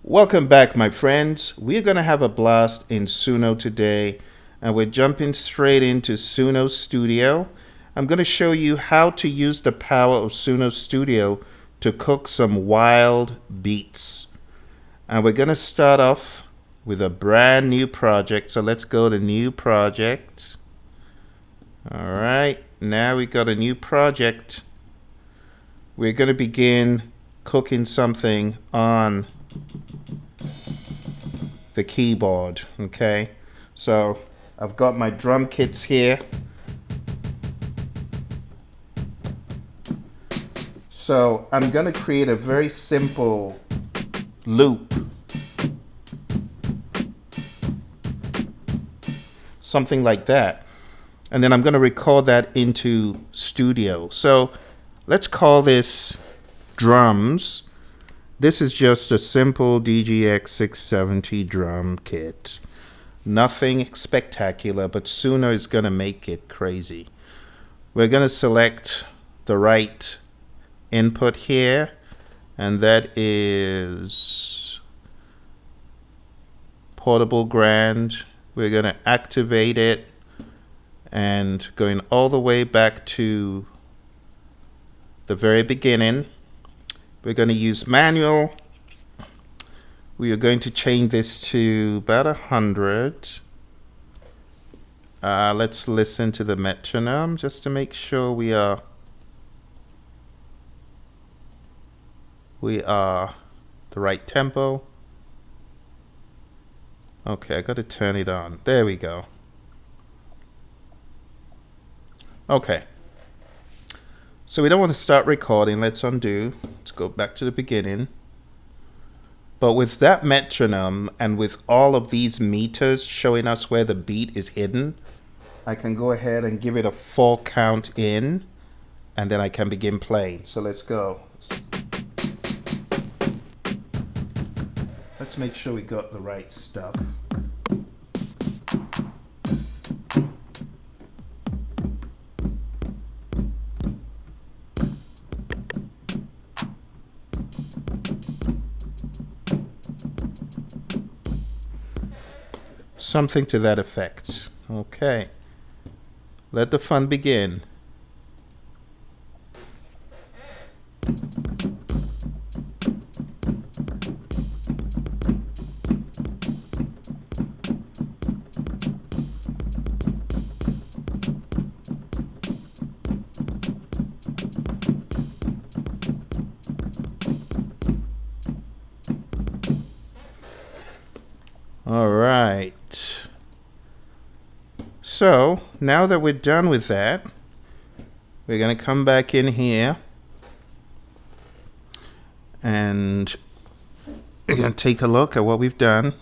Welcome back, my friends. We're going to have a blast in Suno today, and we're jumping straight into Suno Studio. I'm going to show you how to use the power of Suno Studio to cook some wild beats. And we're going to start off with a brand new project. So let's go to New Project. All right, now we got a new project. We're going to begin cooking something on the keyboard. Okay, so I've got my drum kits here. So I'm going to create a very simple loop, something like that, and then I'm going to record that into Studio. So let's call this drums. This is just a simple DGX 670 drum kit. Nothing spectacular, but Suno is going to make it crazy. We're going to select the right input here, and that is Portable Grand. We're going to activate it, and going all the way back to the very beginning. We're going to use manual. We are going to change this to about 100. Let's listen to the metronome just to make sure we are the right tempo. Okay, I got to turn it on. There we go. Okay. So we don't want to start recording. Let's undo. Let's go back to the beginning. But with that metronome and with all of these meters showing us where the beat is hidden, I can go ahead and give it a full count in, and then I can begin playing. So let's go. Let's make sure we got the right stuff. Something to that effect. Okay. Let the fun begin. All right. So now that we're done with that, we're going to come back in here and we're going to take a look at what we've done.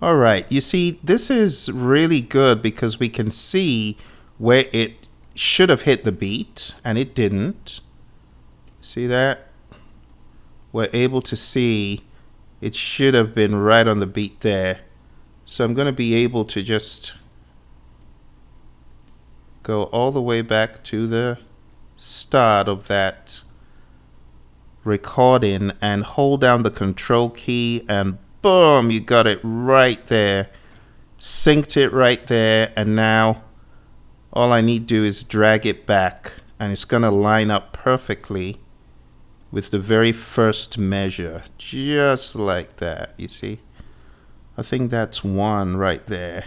All right. You see, this is really good because we can see where it should have hit the beat and it didn't. See that? We're able to see it should have been right on the beat there. So I'm going to be able to just go all the way back to the start of that recording and hold down the control key, and boom, you got it right there. Synced it right there, and now all I need to do is drag it back and it's going to line up perfectly with the very first measure, just like that. You see, I think that's one right there.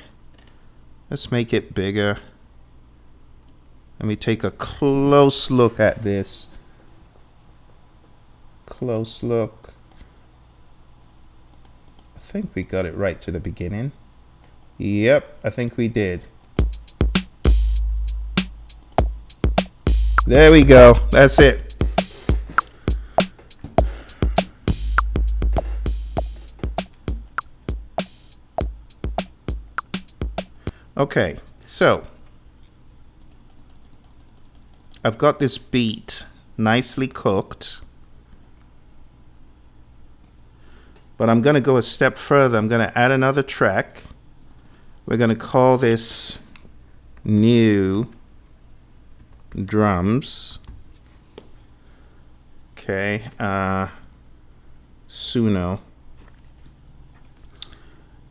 Let's make it bigger. Let me take a close look at this. Close look. I think we got it right to the beginning. Yep, I think we did. There we go. That's it. Okay, so I've got this beat nicely cooked, but I'm going to go a step further. I'm going to add another track. We're going to call this New Drums. Okay, Suno,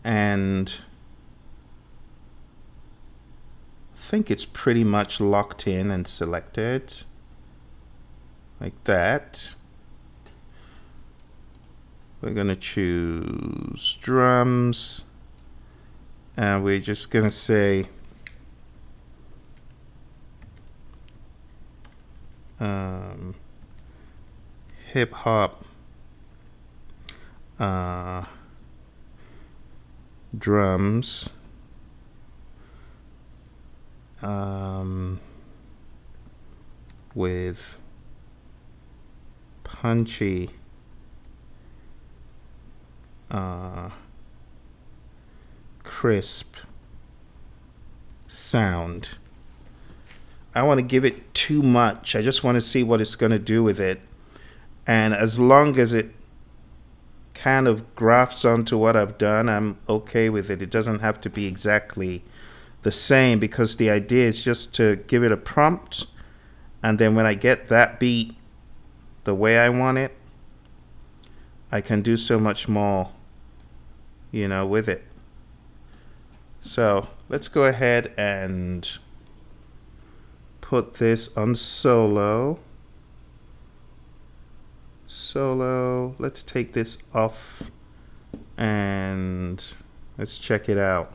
and I think it's pretty much locked in and selected like that. We're gonna choose drums, and we're just gonna say hip hop drums, with punchy crisp sound. I want to give it too much. I just want to see what it's going to do with it. And as long as it kind of grafts onto what I've done, I'm okay with it. It doesn't have to be exactly the same, because the idea is just to give it a prompt, and then when I get that beat the way I want it, I can do so much more, you know, with it. So let's go ahead and put this on solo. Let's take this off and let's check it out.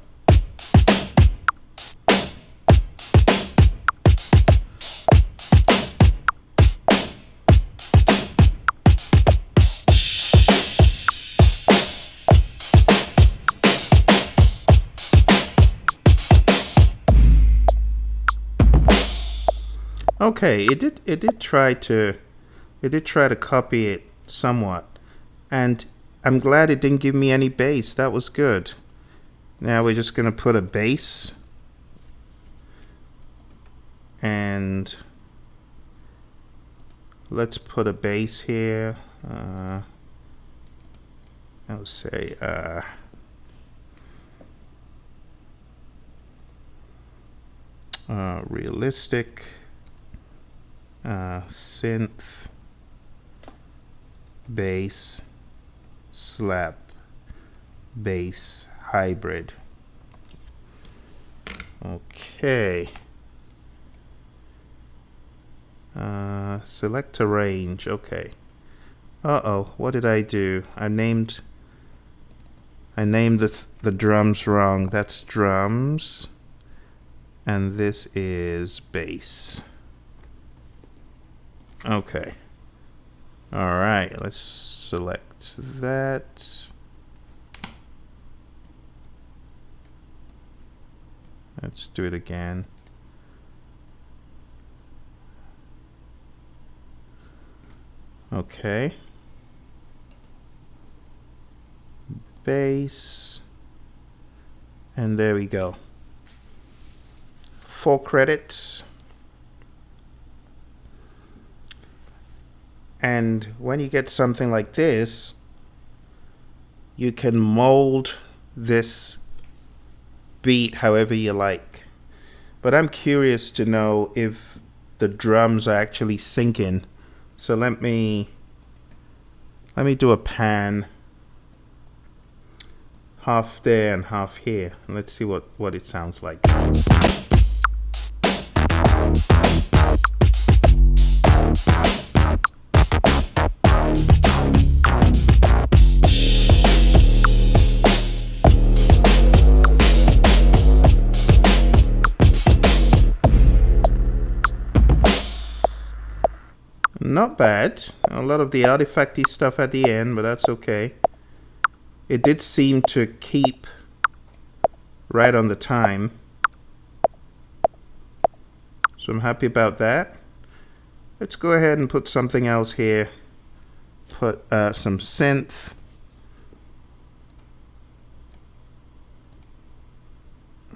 Okay, it did try to copy it somewhat, and I'm glad it didn't give me any bass. That was good. Now we're just gonna put a bass, and let's put a bass here. I'll say realistic synth bass slap bass hybrid. Okay. Select a range. Okay. What did I do? I named the drums wrong. That's drums, and this is bass. Okay. All right, let's select that. Let's do it again. Okay. Bass. And there we go. 4 credits. And when you get something like this, you can mold this beat however you like. But I'm curious to know if the drums are actually syncing. So let me do a pan, half there and half here, and let's see what it sounds like. Not bad. A lot of the artifacty stuff at the end, but that's okay. It did seem to keep right on the time, so I'm happy about that. Let's go ahead and put something else here. Put some synth.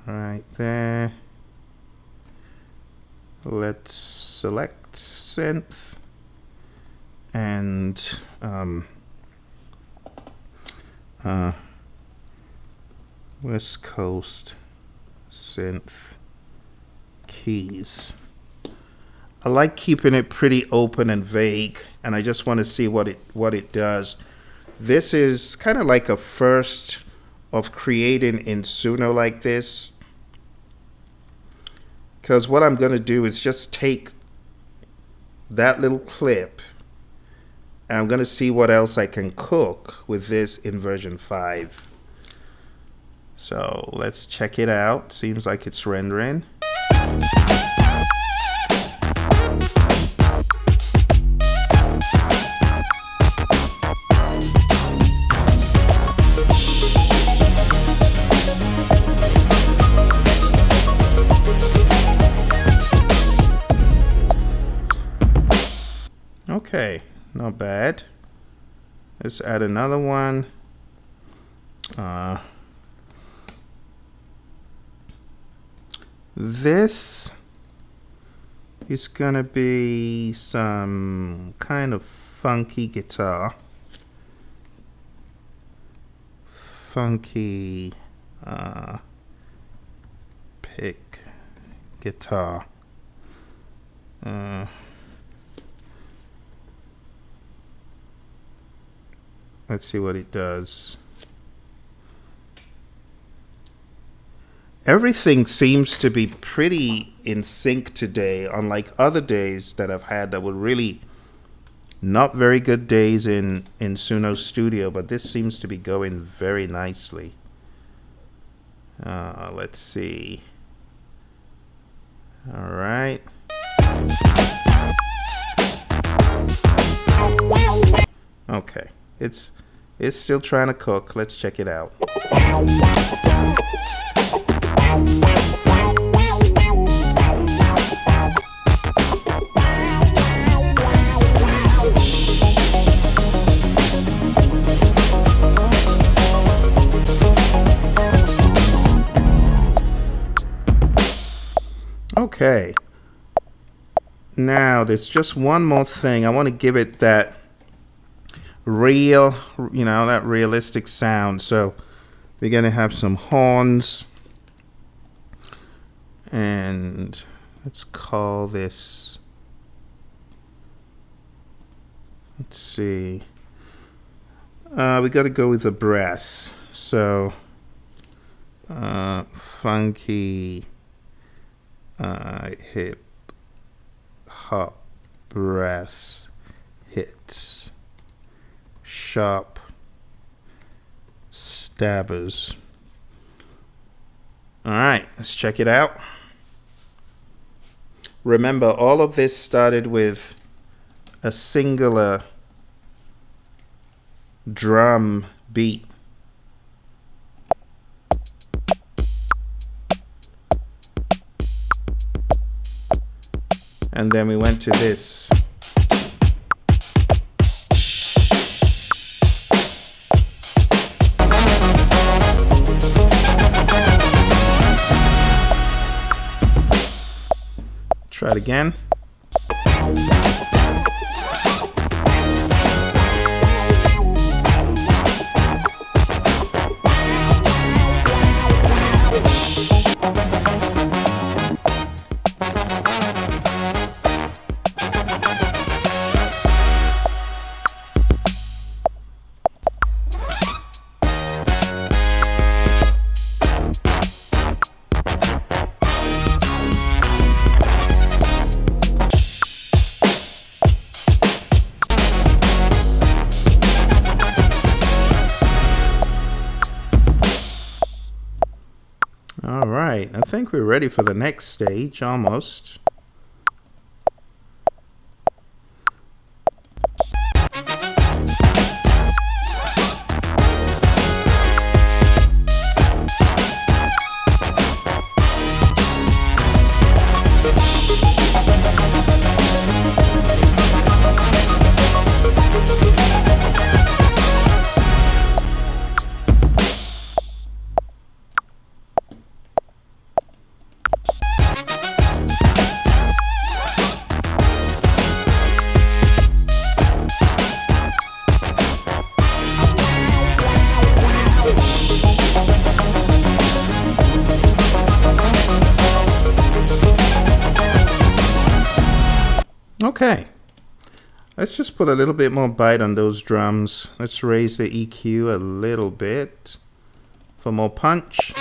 Right there. Let's select synth. And West Coast synth keys. I like keeping it pretty open and vague, and I just want to see what it does. This is kind of like a first of creating in Suno like this, because what I'm going to do is just take that little clip and I'm going to see what else I can cook with this in version 5. So let's check it out. Seems like it's rendering. Okay, not bad. Let's add another one. This is gonna be some kind of funky guitar. Funky pick guitar. Let's see what it does. Everything seems to be pretty in sync today, unlike other days that I've had that were really not very good days in Suno Studio, but this seems to be going very nicely. Let's see. All right. Okay. It's still trying to cook. Let's check it out. Okay. Now there's just one more thing. I want to give it that real, that realistic sound. So we're going to have some horns, and let's call this, let's see, we got to go with the brass. So funky hip hop brass hits, sharp stabbers. All right, let's check it out. Remember, all of this started with a singular drum beat. And then we went to this. Try it again. All right, I think we're ready for the next stage, almost. Okay, let's just put a little bit more bite on those drums. Let's raise the EQ a little bit for more punch.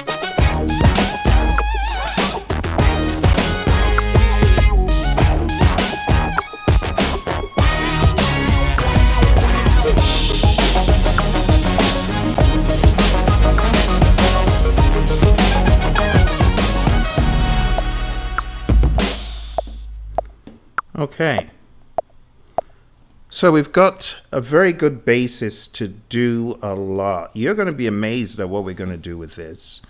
Okay, so we've got a very good basis to do a lot. You're going to be amazed at what we're going to do with this.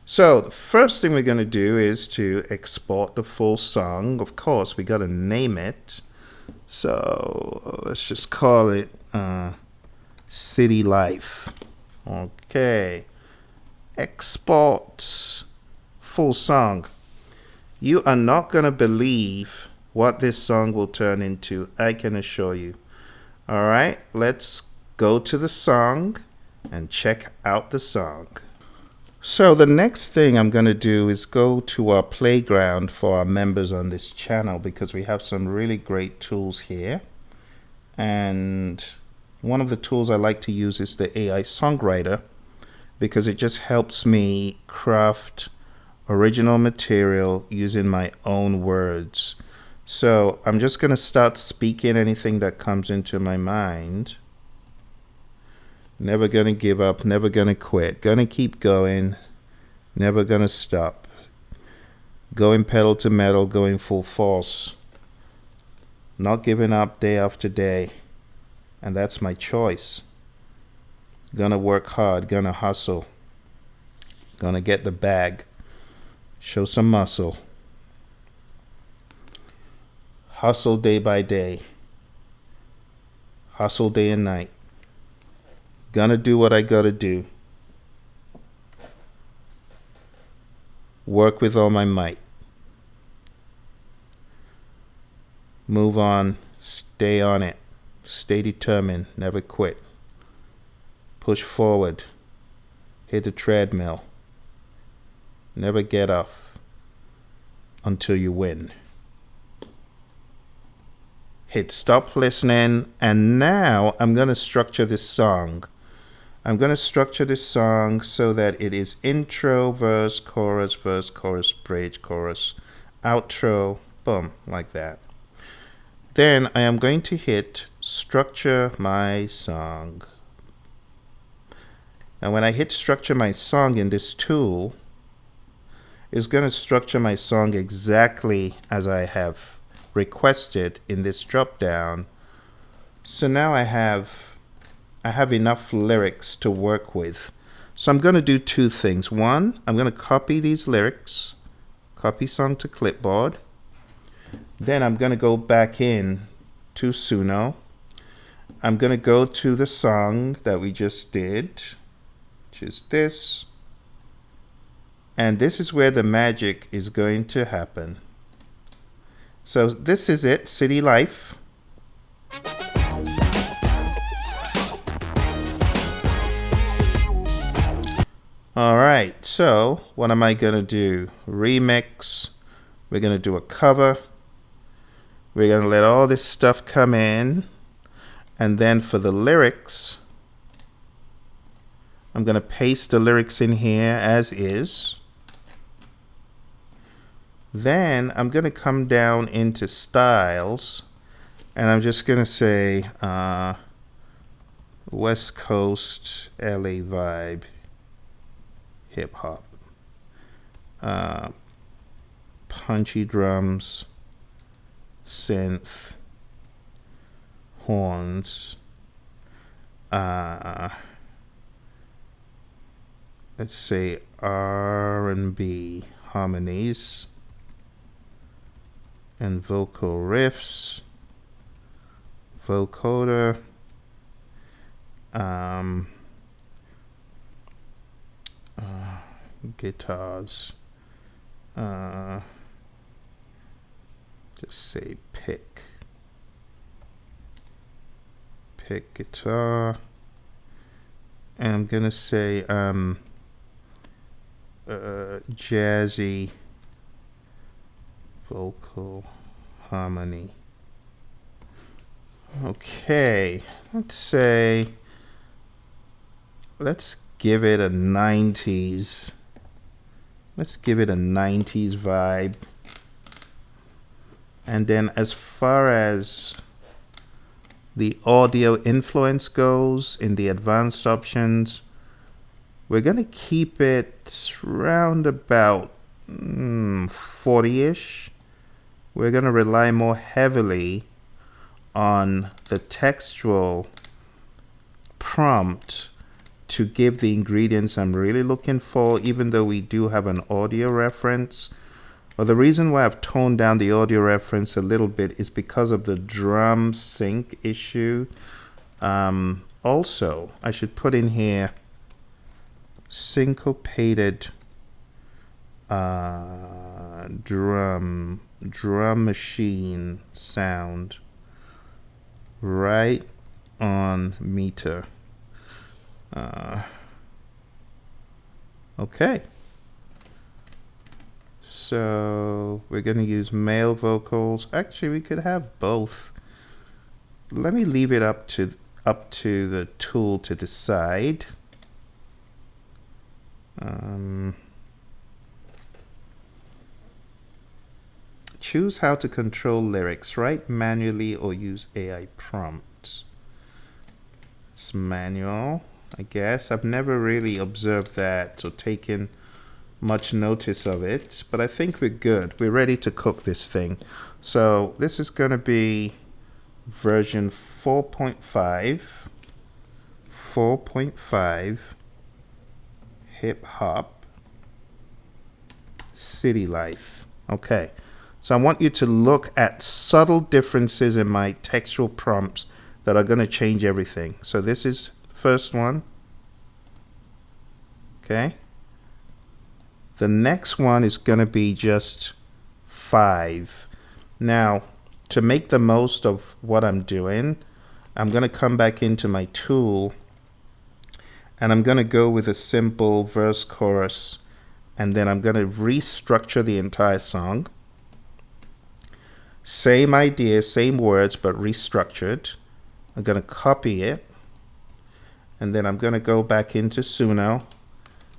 So the first thing we're going to do is to export the full song. Of course, we got to name it. So let's just call it City Life. Okay, export full song. You are not going to believe what this song will turn into, I can assure you. All right, let's go to the song and check out the song. So the next thing I'm going to do is go to our playground for our members on this channel, because we have some really great tools here. And one of the tools I like to use is the AI Songwriter, because it just helps me craft original material using my own words. So I'm just going to start speaking anything that comes into my mind. Never going to give up, never going to quit. Going to keep going, never going to stop. Going pedal to metal, going full force. Not giving up day after day. And that's my choice. Gonna work hard, gonna hustle. Gonna get the bag. Show some muscle. Hustle day by day. Hustle day and night. Gonna do what I gotta do. Work with all my might. Move on. Stay on it. Stay determined. Never quit. Push forward. Hit the treadmill. Never get off until you win. Hit stop listening, and now I'm going to structure this song. I'm going to structure this song so that it is intro, verse, chorus, bridge, chorus, outro, boom, like that. Then I am going to hit structure my song. And when I hit structure my song in this tool, it's going to structure my song exactly as I have requested in this drop down. So now I have enough lyrics to work with. So I'm going to do two things. One, I'm going to copy these lyrics, copy song to clipboard. Then I'm going to go back in to Suno. I'm going to go to the song that we just did, which is this. And this is where the magic is going to happen. So this is it, City Life. All right, so what am I going to do? Remix. We're going to do a cover. We're going to let all this stuff come in. And then for the lyrics, I'm going to paste the lyrics in here as is. Then I'm going to come down into styles, and I'm just going to say West Coast LA vibe hip hop, punchy drums, synth, horns, let's say R&B harmonies, and vocal riffs, vocoder, guitars, just say pick guitar, and I'm gonna say jazzy vocal harmony. Okay, let's give it a 90s. Let's give it a 90s vibe. And then as far as the audio influence goes in the advanced options, we're going to keep it round about 40-ish. We're going to rely more heavily on the textual prompt to give the ingredients I'm really looking for, even though we do have an audio reference. Well, the reason why I've toned down the audio reference a little bit is because of the drum sync issue. Also, I should put in here syncopated drum machine sound right on meter. Okay. So we're going to use male vocals. Actually, we could have both. Let me leave it up to the tool to decide. Choose how to control lyrics. Write manually or use AI prompts. It's manual, I guess. I've never really observed that or taken much notice of it, but I think we're good. We're ready to cook this thing. So this is going to be version 4.5 hip hop city life. Okay, so I want you to look at subtle differences in my textual prompts that are going to change everything. So this is first one. Okay. The next one is going to be just 5. Now, to make the most of what I'm doing, I'm going to come back into my tool and I'm going to go with a simple verse chorus, and then I'm going to restructure the entire song. Same idea, same words, but restructured. I'm going to copy it, and then I'm going to go back into Suno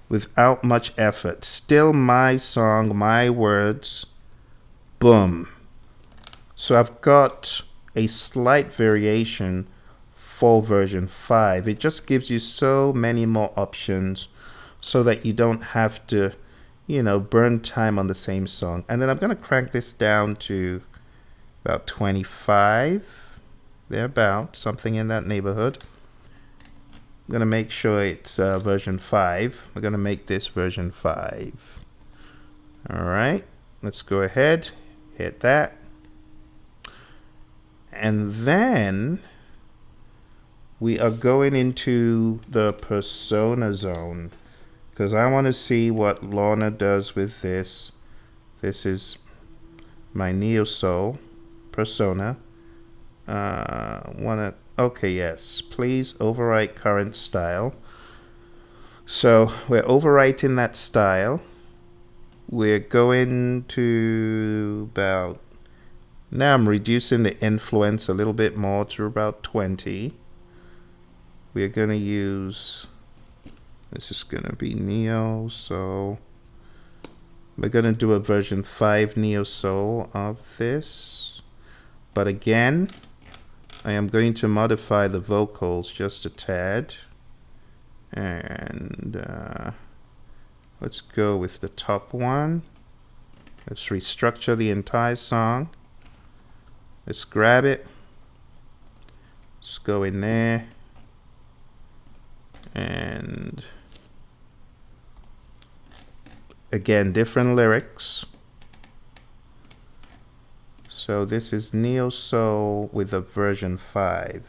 without much effort. Still my song, my words. Boom. So I've got a slight variation for version 5. It just gives you so many more options so that you don't have to, burn time on the same song. And then I'm going to crank this down to about 25, thereabout, something in that neighborhood. I'm going to make sure it's version 5. We're going to make this version 5. All right, let's go ahead, hit that. And then we are going into the persona zone because I want to see what Lorna does with this. This is my neo soul persona. Okay, yes, please overwrite current style. So we're overwriting that style. We're going to about, now I'm reducing the influence a little bit more to about 20. We're going to use, this is going to be neo soul. We're going to do a version 5 neo soul of this. But again, I am going to modify the vocals just a tad. And let's go with the top one. Let's restructure the entire song. Let's grab it. Let's go in there. And again, different lyrics. So this is Neo Soul with a version 5.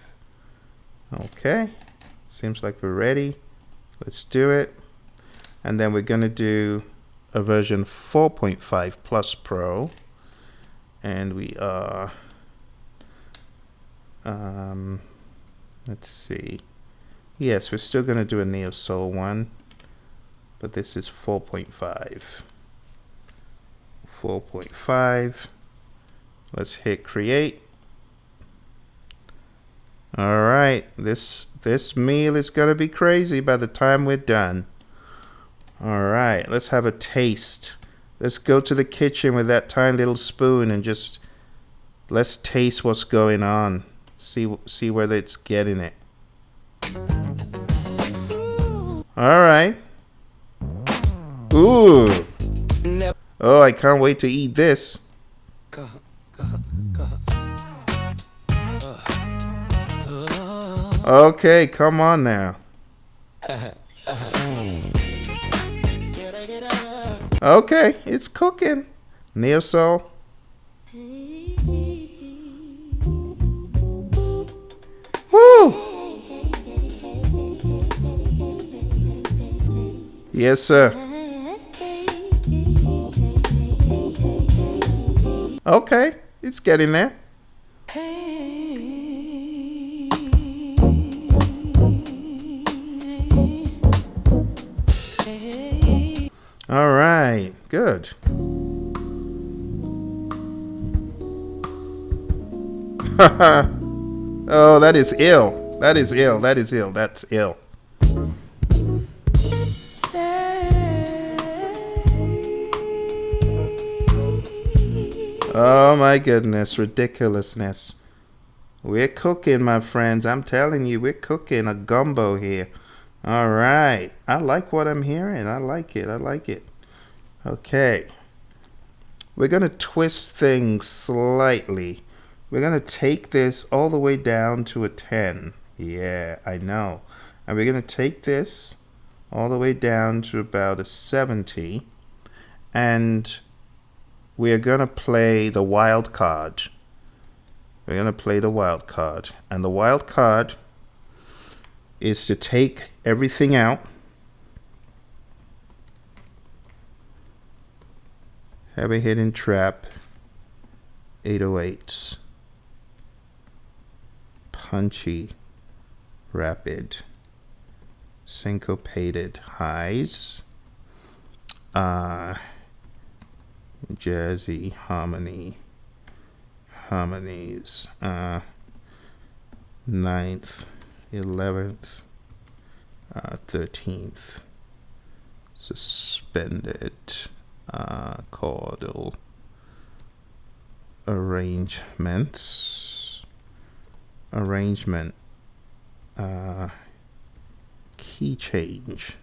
Okay, seems like we're ready. Let's do it. And then we're going to do a version 4.5 Plus Pro. And we are, let's see. Yes, we're still going to do a Neo Soul one, but this is 4.5. 4.5. Let's hit create. right, this meal is gonna be crazy by the time we're done. All right, let's have a taste. Let's go to the kitchen with that tiny little spoon and just let's taste what's going on. See whether it's getting it. All right. Ooh. Oh, I can't wait to eat this. Okay, come on now. Okay, it's cooking. Neo Soul. Woo! Yes, sir. Okay, it's getting there. All right, good. Oh, that is ill. That is ill. That is ill. That's ill. Oh my goodness, ridiculousness. We're cooking, my friends. I'm telling you, we're cooking a gumbo here. All right. I like what I'm hearing. I like it. I like it. Okay. We're going to twist things slightly. We're going to take this all the way down to a 10. Yeah, I know. And we're going to take this all the way down to about a 70. And we're going to play the Wildcard. We're going to play the Wildcard. And the Wildcard is to take everything out. Heavy hitting trap. 808s. Punchy. Rapid. Syncopated highs. Jazzy harmonies, 9th, 11th, 13th, suspended, chordal arrangement, key change.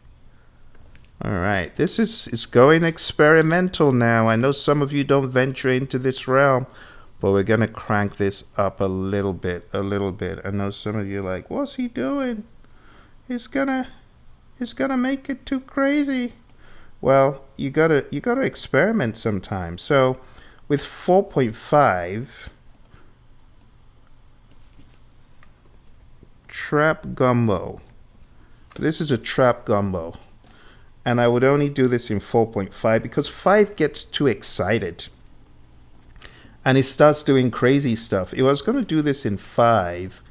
All right, this is going experimental now. I know some of you don't venture into this realm, but we're gonna crank this up a little bit. I know some of you are like, what's he doing? He's gonna make it too crazy. Well, you gotta experiment sometimes. So with 4.5, trap gumbo. This is a trap gumbo. And I would only do this in 4.5 because 5 gets too excited. And it starts doing crazy stuff. If I was going to do this in 5,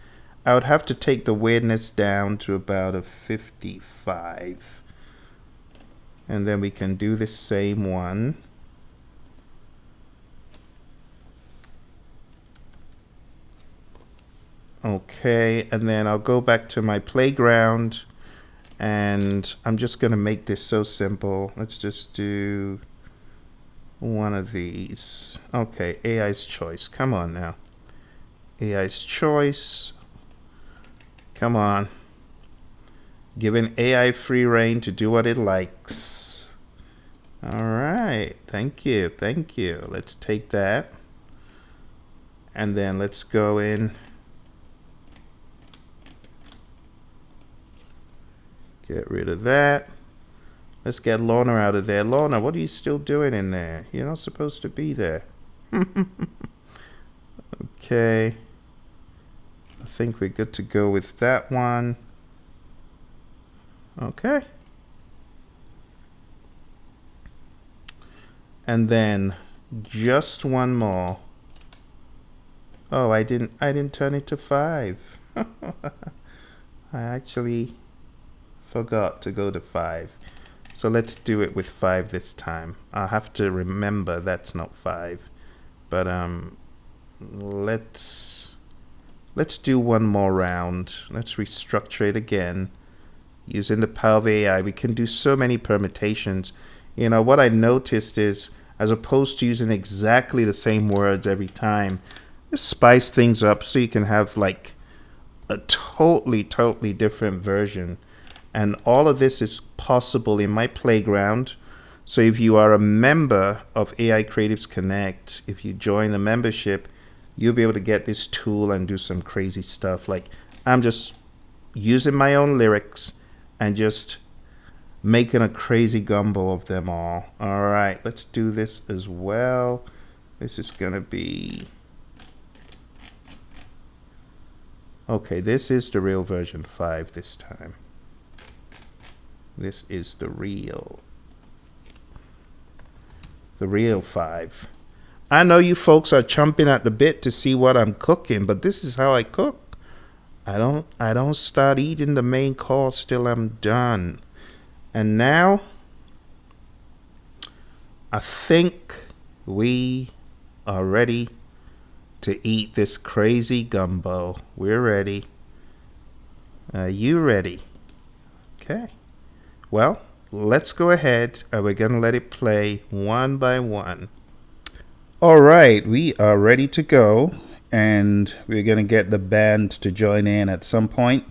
I would have to take the weirdness down to about a 55. And then we can do the same one. Okay, and then I'll go back to my playground. And I'm just going to make this so simple. Let's just do one of these. Okay, AI's choice. Come on now. AI's choice. Come on. Giving AI free reign to do what it likes. All right. Thank you. Thank you. Let's take that. And then let's go in. Get rid of that. Let's get Lorna out of there. Lorna, what are you still doing in there? You're not supposed to be there. Okay. I think we're good to go with that one. Okay. And then just one more. Oh, I didn't turn it to 5. I actually forgot to go to 5. So let's do it with 5 this time. I'll have to remember that's not 5. But let's Let's do one more round. Let's restructure it again. Using the power of AI, we can do so many permutations. You know, what I noticed is, as opposed to using exactly the same words every time, just spice things up so you can have like a totally different version. And all of this is possible in my playground. So if you are a member of AI Creatives Connect, if you join the membership, you'll be able to get this tool and do some crazy stuff. Like, I'm just using my own lyrics and just making a crazy gumbo of them all. All right, let's do this as well. This is gonna be, okay, this is the real version 5 this time. This is the real 5. I know you folks are chomping at the bit to see what I'm cooking, but this is how I cook. I don't start eating the main course till I'm done. And now I think we are ready to eat this crazy gumbo. We're ready. Are you ready? Okay. Well, let's go ahead and we're gonna let it play one by one. All right, we are ready to go, and we're gonna get the band to join in at some point.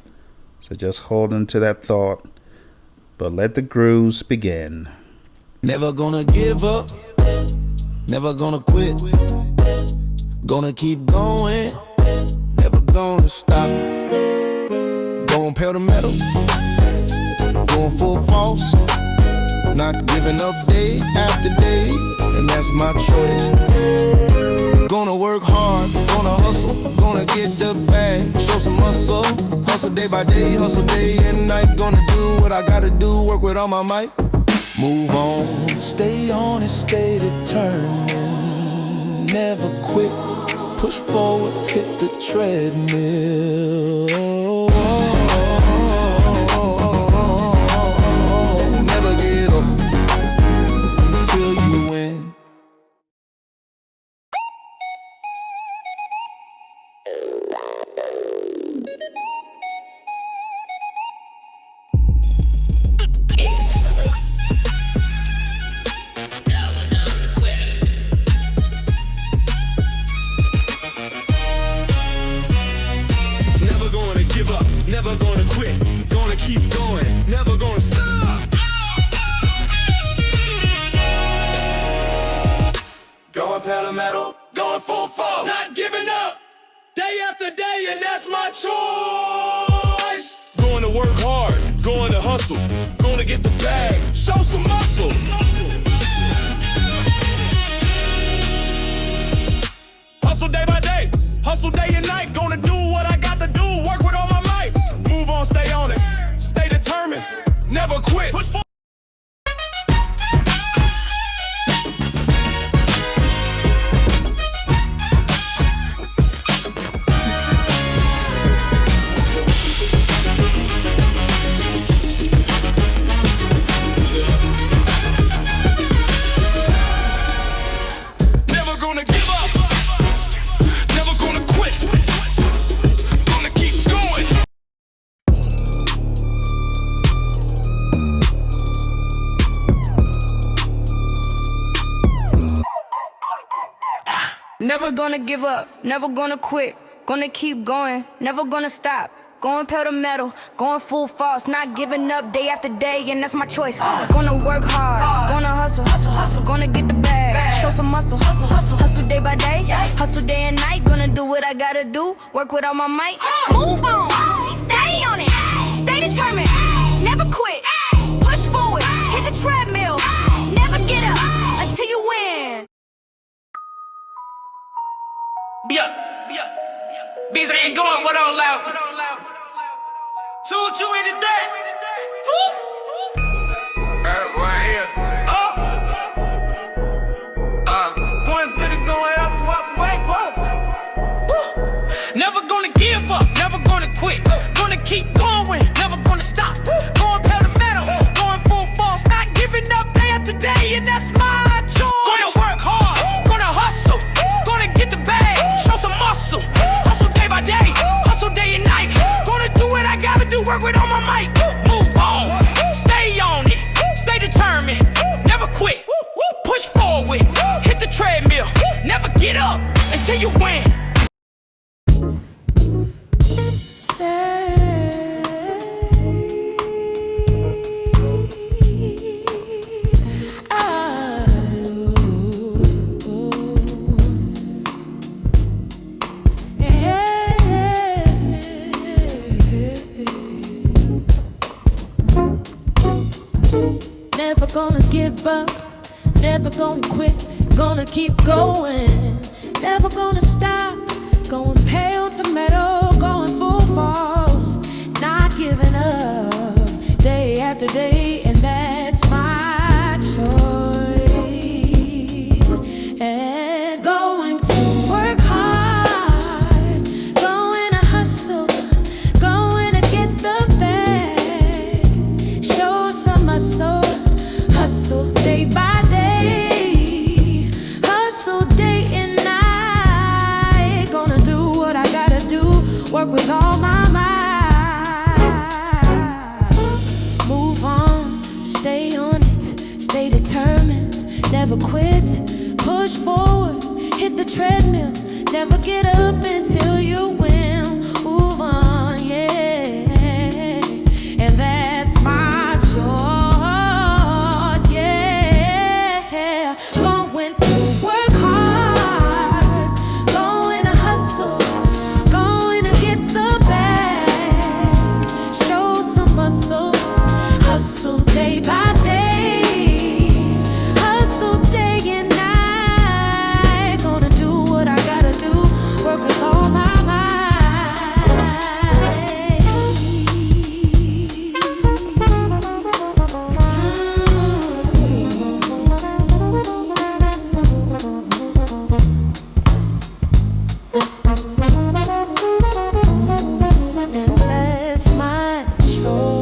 So just hold on to that thought, but let the grooves begin. Never gonna give up, never gonna quit, gonna keep going, never gonna stop. Going pedal to metal, going full force, not giving up day after day, and that's my choice. Gonna work hard, gonna hustle, gonna get the bag, show some muscle, hustle day by day, hustle day and night. Gonna do what I gotta do, work with all my might. Move on, stay on and stay determined, never quit, push forward, hit the treadmill. Never give up until you win. Never gonna quit, gonna keep going, never gonna stop. Going pedal metal, going full force, not giving up, day after day, and that's my choice. Going to work hard, going to hustle, gonna get the bag, show some muscle. Hustle day by day, hustle day and night, gonna do what I got to do, work with all my might. Move on, stay on it, stay determined, never quit. Push forward. Never gonna give up, never gonna quit, gonna keep going. Never gonna give up, never gonna quit, gonna keep going, never gonna stop. Going pedal to metal, going full force, not giving up day after day, and that's my choice. Gonna work hard, gonna hustle, gonna get the bag, show some muscle, hustle day by day, hustle day and night. Gonna do what I gotta do, work with all my might. Move on, stay on it, stay determined, never quit, push forward, hit the treadmill, never get up until you win. Bees ain't going what all out. Told you into that. Right here. Point bit going up, wait, never gonna give up, never gonna quit, gonna keep going, never gonna stop. Going pedal to metal, going full force, not giving up day after day, and that's my choice. Gonna work hard, gonna hustle, gonna get the bag, show some muscle, hustle day by day, work with all my might. Move on, stay on it, stay determined, never quit. Push forward, hit the treadmill, never get up until you win. Never gonna give up, never gonna quit, gonna keep going, never gonna stop, going pale to metal, going full force, not giving up, day after day, and that's my choice. It's going to work hard, going to hustle, going to get the bag, show some muscle. Hustle day by day, hustle day and night. Gonna do what I gotta do, work with all my might. Move on, stay on it, stay determined, never quit. Push forward, hit the treadmill, never get up until you win. Move on, yeah, and that's my choice. Hustle day by day, hustle day and night. Gonna do what I gotta do, work with all my might. And that's my choice.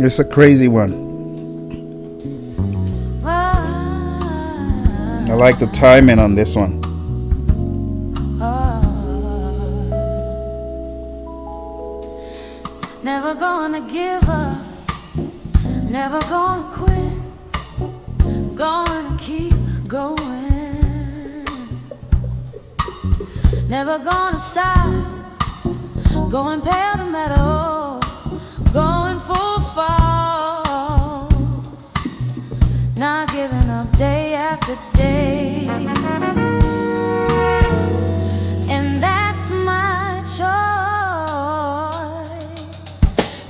It's a crazy one. I like the timing on this one. Never gonna give up, never gonna quit, gonna keep going, never gonna stop, going pedal to metal, going full force, not giving up day after day, and that's my choice.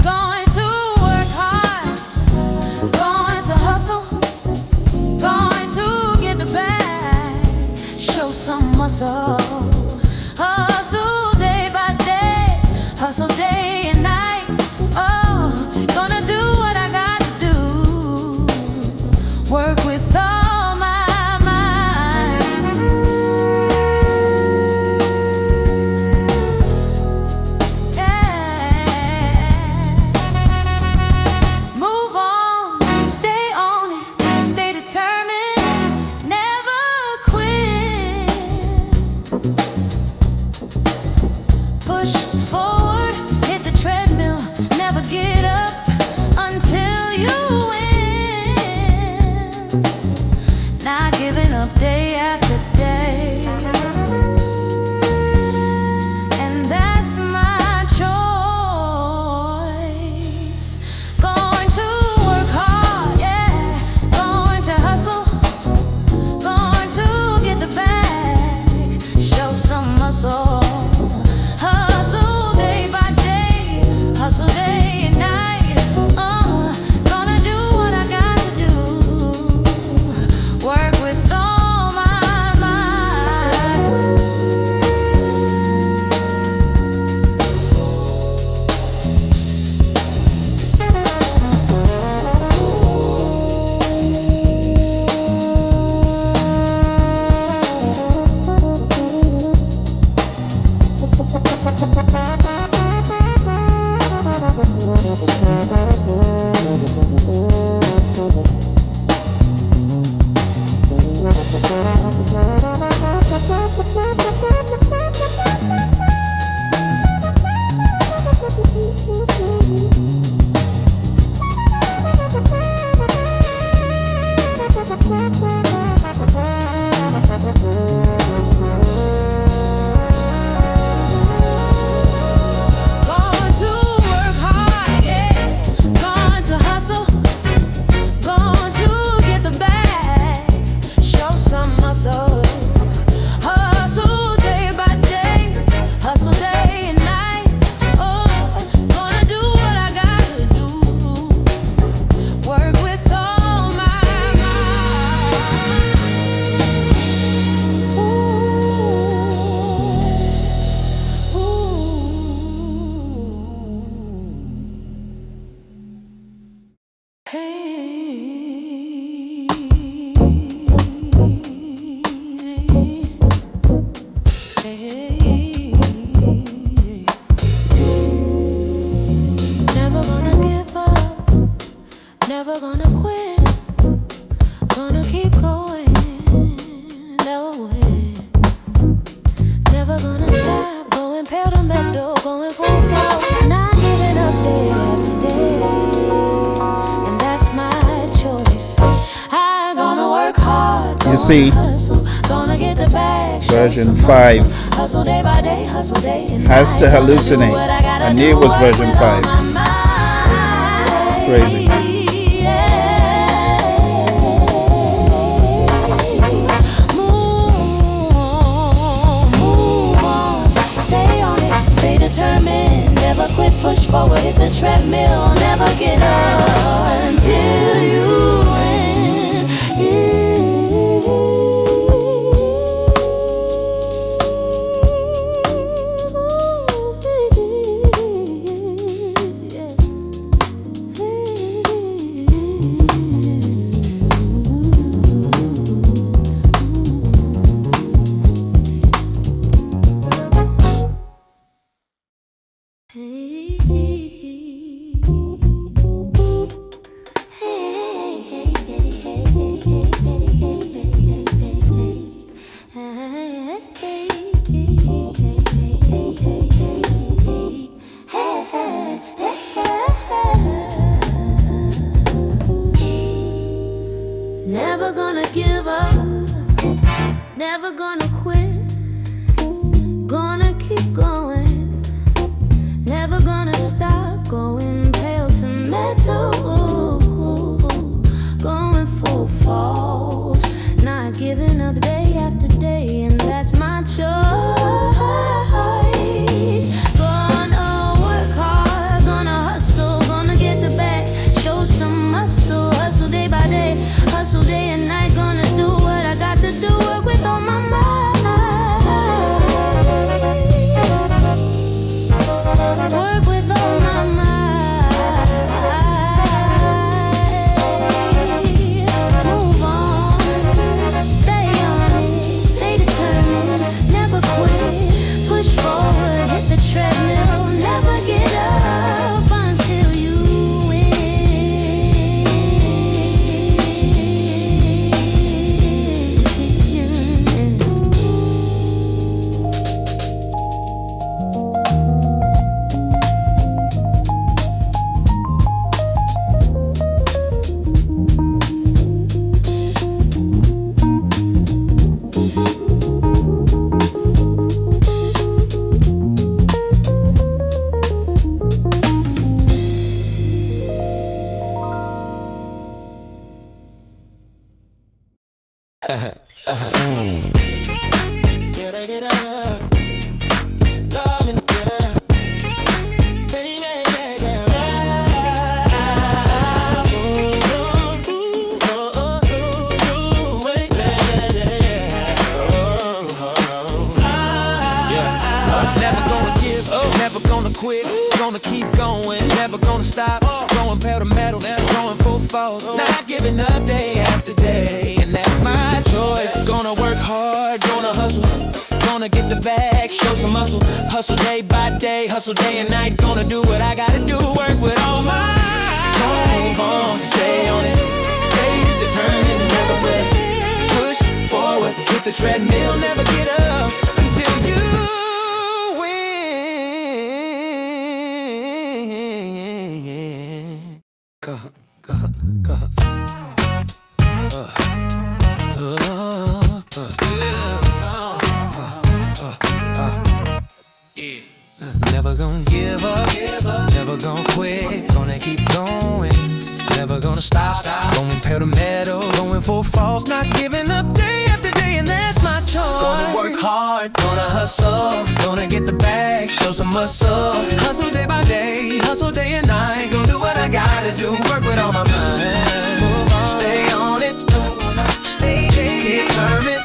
Going to work hard, going to hustle, going to get the bag, show some muscle, hustle day by day, hustle day and night. Oh, gonna do what I got to do, work with all my Never gonna give up, never gonna quit, gonna keep going, never win. Never gonna stop, going pedal to metal, going full force, not giving up day after day, and that's my choice. I'm gonna work hard, You see, hustle, gonna get the bag, version 5 hustle day by day, hustle day and has night, to gonna do hallucinate. what I gotta I knew do, it was work version with all 5. my might. Crazy. Move on, stay on it, stay determined, never quit, push forward, hit the treadmill, never get up until you win. Never gonna give up, never gonna quit, gonna keep going, never gonna stop, going pale to metal, going full force, not giving up day after day, and that's my choice. Gonna work hard, gonna hustle, gonna get the bag, show some muscle, hustle day by day, hustle day and night, gonna do what I got to do, work with all my might, work with all my might, move on, stay on it, stay determined, never quit, push forward, hit the treadmill, never get up until you Never gonna give up, never gonna quit, gonna keep going, never gonna stop, going pedal to metal, going full force, not giving up day after day, and that's my choice. Gonna work hard, gonna hustle, gonna get the bag, show some muscle, hustle day by day, hustle day and night, gonna do what I gotta do, work with all my move on, stay on it, stay determined, never quit, push forward, hit the treadmill, never get up until you Never gonna give up, never gonna quit, gonna keep going, never gonna stop, going pedal to metal, going full force, not giving up day after day, and that's my choice. Gonna work hard, gonna hustle, gonna get the bag, show some muscle, hustle day by day, hustle day and night, gonna do what I gotta do, work with all my mind, stay on it, stay determined,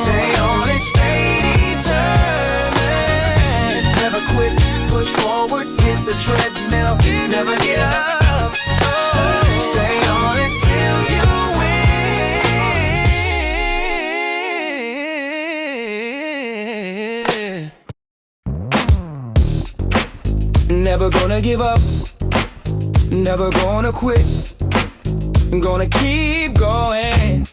stay on it, stay determined, never quit, push forward, hit the treadmill, never get up, stay on it till you win. Never gonna give up, never gonna quit. I'm gonna keep going.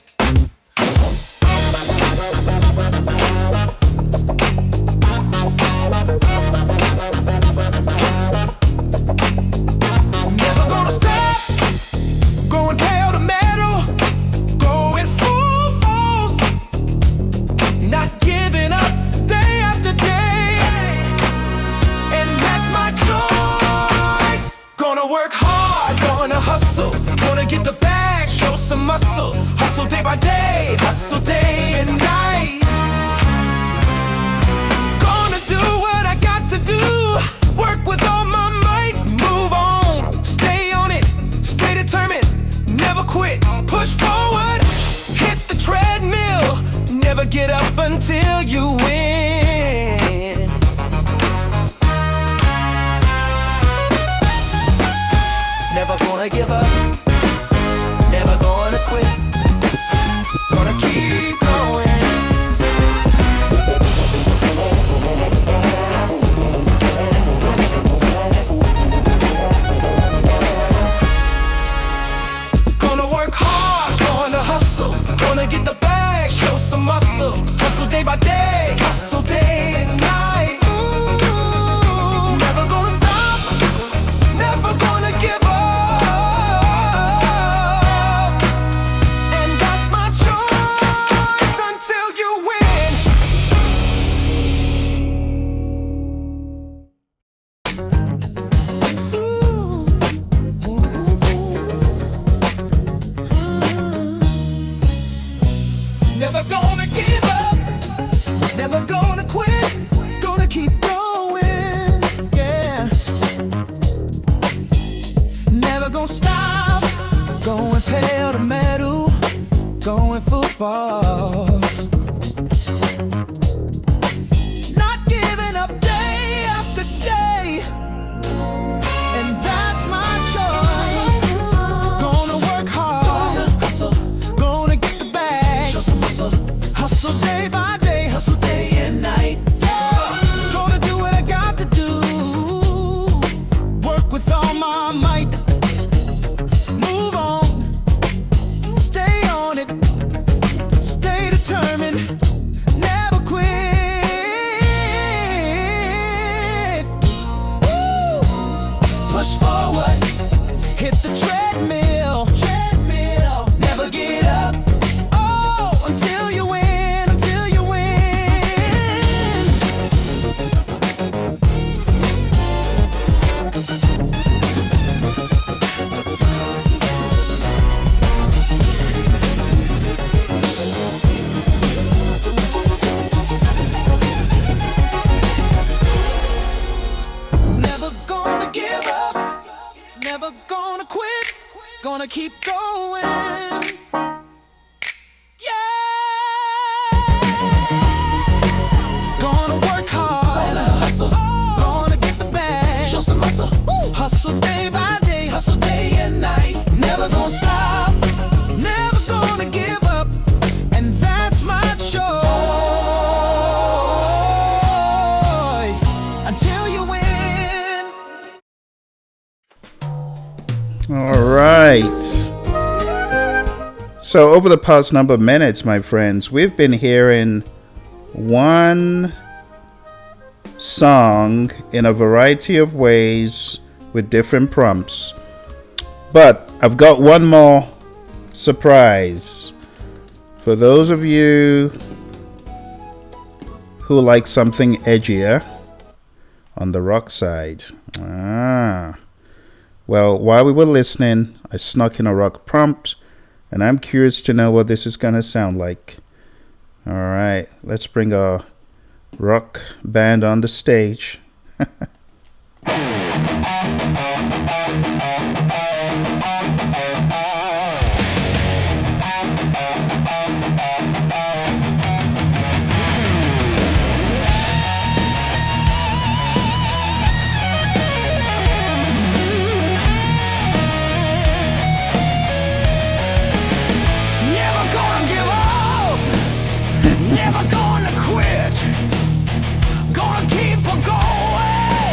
Never gonna stop, going pedal to metal, going full force, not giving up day after day, and that's my choice. Gonna work hard, gonna hustle, gonna get the bag, show some muscle, hustle day by day, hustle day and night. Gonna do what I got to do, work with all my might, move on, stay on it, stay determined, never quit, push forward, hit the treadmill, never get up until you win. Never gonna give up, never gonna quit, gonna keep going. Gonna work hard, gonna hustle, gonna get the bag, show some muscle, hustle day by day, hustle day and night. Ooh, never gonna stop, never gonna give up, and that's my choice until you win. Never gonna give up, never gonna quit, gonna keep going, yeah. Never gonna stop, going pedal to metal, going full force, not giving up day after day, and that's my choice. Gonna work hard, hustle, gonna get the bag, show some muscle, hustle day by day, hustle day and night. Yeah. Gonna do what I got to do, work with all my might, move on, stay on it, stay determined, never quit. Woo! Push forward, hit the treadmill, never get up. Oh, until you win, until you win. Never gonna give up, never gonna quit, gonna keep going. Gonna work hard, gonna hustle, gonna get the bag, show some muscle, hustle day by day, hustle day and night. Never gonna stop, never gonna give up, and that's my choice until you win. All right. So over the past number of minutes, my friends, we've been hearing one song in a variety of ways with different prompts. But I've got one more surprise. For those of you who like something edgier on the rock side. Well, while we were listening, I snuck in a rock prompt, and I'm curious to know what this is going to sound like. All right, let's bring our rock band on the stage. Never gonna quit, gonna keep on going.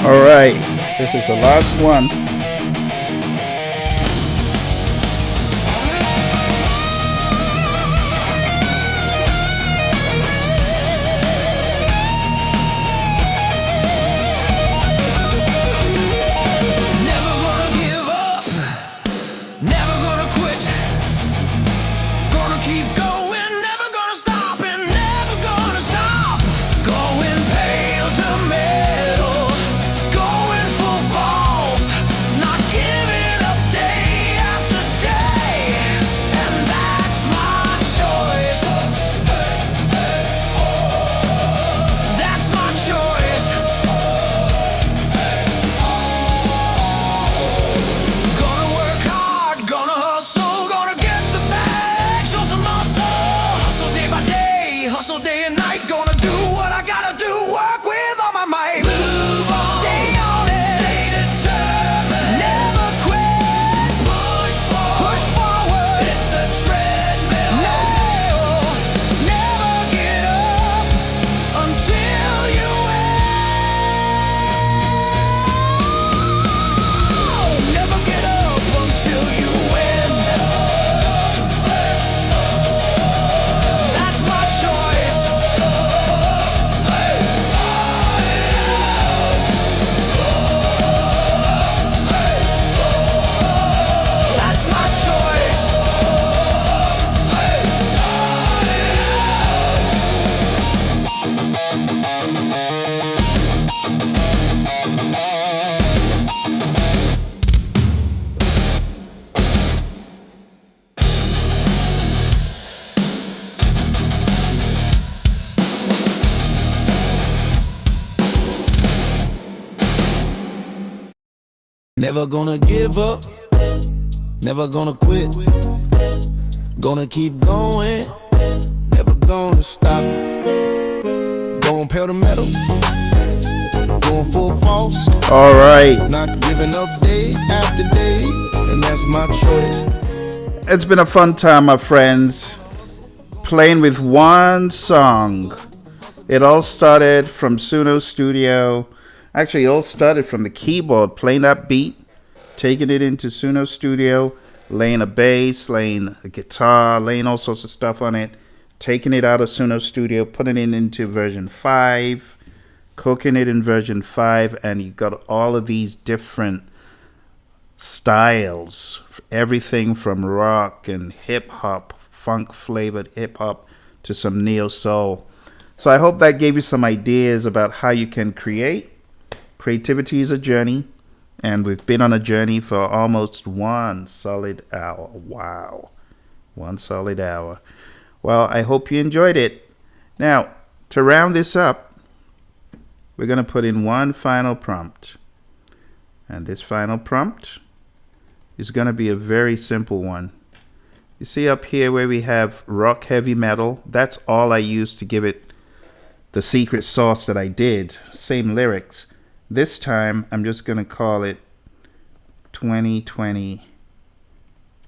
All right, this is the last one. Never gonna give up, never gonna quit. Gonna keep going, never gonna stop, and never gonna stop. Going pale to metal, going full force, not giving up day after day, and that's my choice. That's my choice. Gonna work hard, gonna hustle, gonna get the bag, show some muscle. Hustle day by day, hustle day and night. Gonna do what I gotta do, work with all my might. Move on, stay on it, stay determined, never quit. Push forward, hit the treadmill. No, never get up until you never get up until you win. That's my choice. That's my choice. Never gonna give up, never gonna quit. Gonna keep going, never gonna stop. Going pedal to metal, going full force, All right. not giving up day after day, and that's my choice. It's been a fun time, my friends, playing with one song. It all started from Suno Studio. Actually, it all started from the keyboard, playing that beat, taking it into Suno Studio, laying a bass, laying a guitar, laying all sorts of stuff on it, taking it out of Suno Studio, putting it into version 5, cooking it in version 5, and you got all of these different styles, everything from rock and hip hop, funk flavored hip hop, to some neo soul. So I hope that gave you some ideas about how you can create. Creativity is a journey, and we've been on a journey for almost 1 solid hour. Wow, 1 solid hour. Well, I hope you enjoyed it. Now, to round this up, we're going to put in one final prompt. And this final prompt is going to be a very simple one. You see up here where we have rock heavy metal, that's all I used to give it the secret sauce that I did. Same lyrics. This time I'm just going to call it 2020.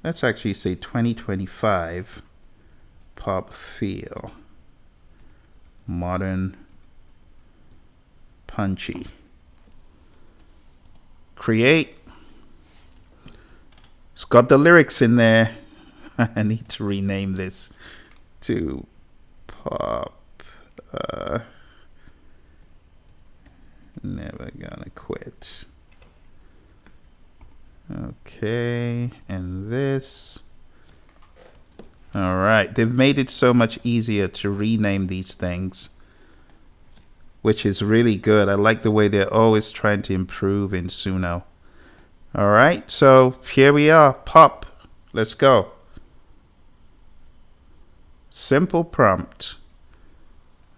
Let's actually say 2025 pop feel. Modern, punchy. Create. It's got the lyrics in there. I need to rename this to pop. Never gonna quit. Okay, and this. All right, they've made it so much easier to rename these things, which is really good. I like the way they're always trying to improve in Suno. All right, so here we are, pop. Let's go. Simple prompt.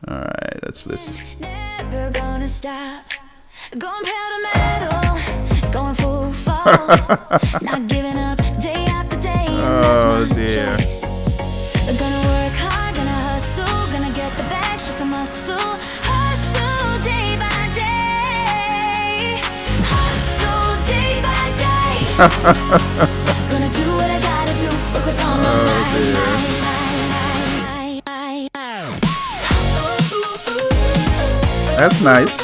All right, let's listen. Never gonna stop. Going pedal to metal, going full force, not giving up day after day. And that's my dear. choice. Gonna work hard, gonna hustle, gonna get the bag, show some muscle. Hustle day by day. Hustle day by day. Gonna do what I gotta do, work with all my might. That's nice.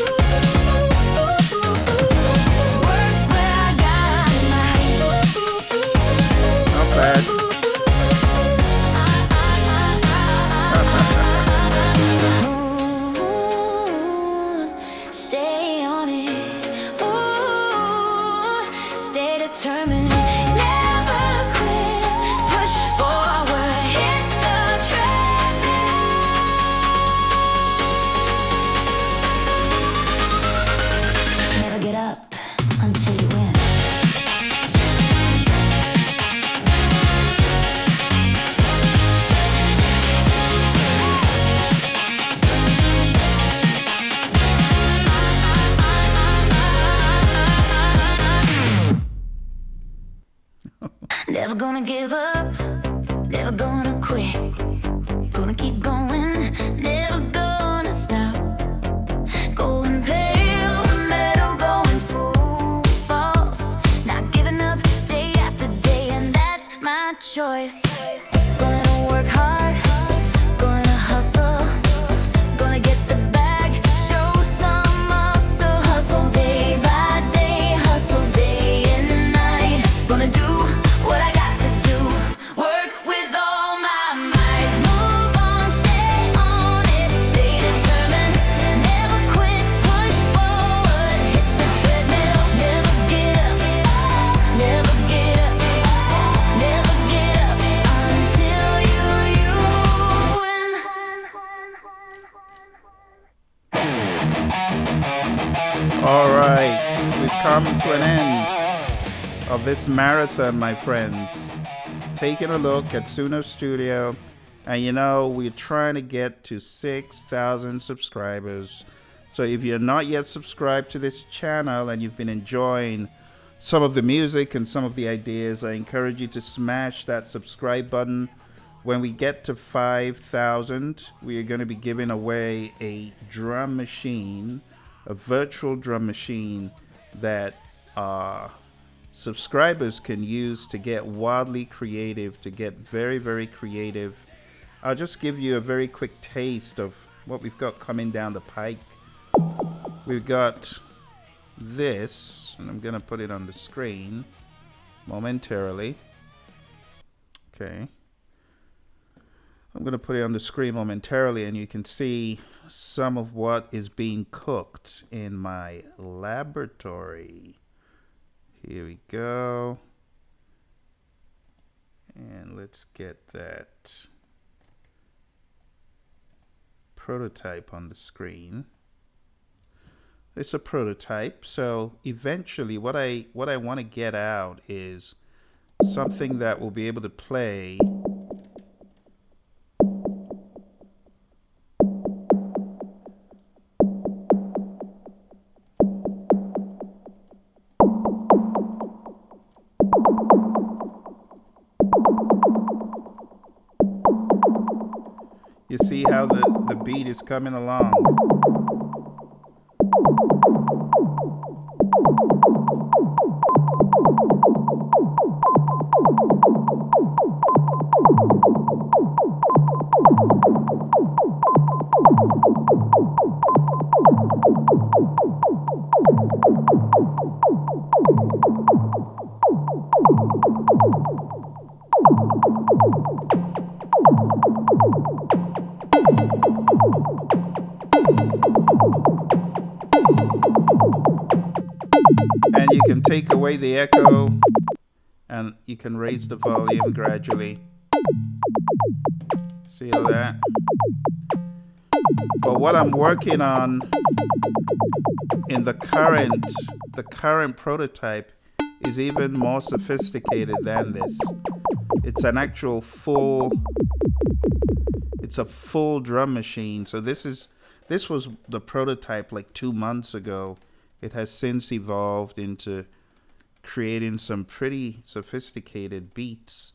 gonna give up, never gonna quit. Gonna keep going, never gonna stop. Going pale metal, going full false. Not giving up day after day, and that's my choice. Gonna work hard, gonna hustle, gonna get the bag, show some muscle. Hustle day by day, hustle day and night. Gonna do what I got to do, work with all my might. Move on, stay on it, stay determined. Never quit, push forward, hit the treadmill. Never get up, never get up, never get up until you win. All right, we've come to an end of this marathon, my friends. Taking a look at Suno Studio, and you know, we're trying to get to 6,000 subscribers. So if you're not yet subscribed to this channel and you've been enjoying some of the music and some of the ideas, I encourage you to smash that subscribe button. When we get to 5,000, we are going to be giving away a drum machine, a virtual drum machine that subscribers can use to get wildly creative, to get very, very creative. I'll just give you a very quick taste of what we've got coming down the pike. We've got this, and I'm going to put it on the screen momentarily. Okay. I'm going to put it on the screen momentarily, and you can see some of what is being cooked in my laboratory. Here we go. And let's get that prototype on the screen. It's a prototype, so eventually what I want to get out is something that will be able to play You see how the beat is coming along. And you can take away the echo, and you can raise the volume gradually. See all that? But what I'm working on in the current prototype is even more sophisticated than this. It's an actual full drum machine. So this was the prototype like 2 months ago. It has since evolved into creating some pretty sophisticated beats,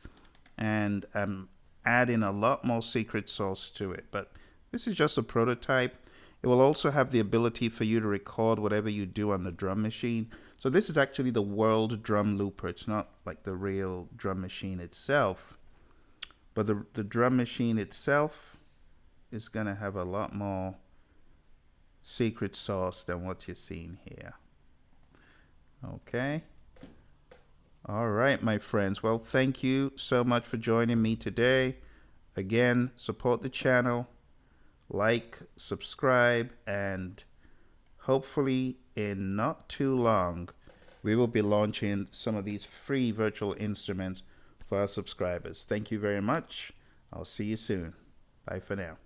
and I'm adding a lot more secret sauce to it. But this is just a prototype. It will also have the ability for you to record whatever you do on the drum machine. So this is actually the world drum looper. It's not like the real drum machine itself, but the drum machine itself is going to have a lot more secret sauce than what you're seeing here. Okay. All right, my friends. Well, thank you so much for joining me today. Again, support the channel, like, subscribe, and hopefully in not too long, we will be launching some of these free virtual instruments for our subscribers. Thank you very much. I'll see you soon. Bye for now.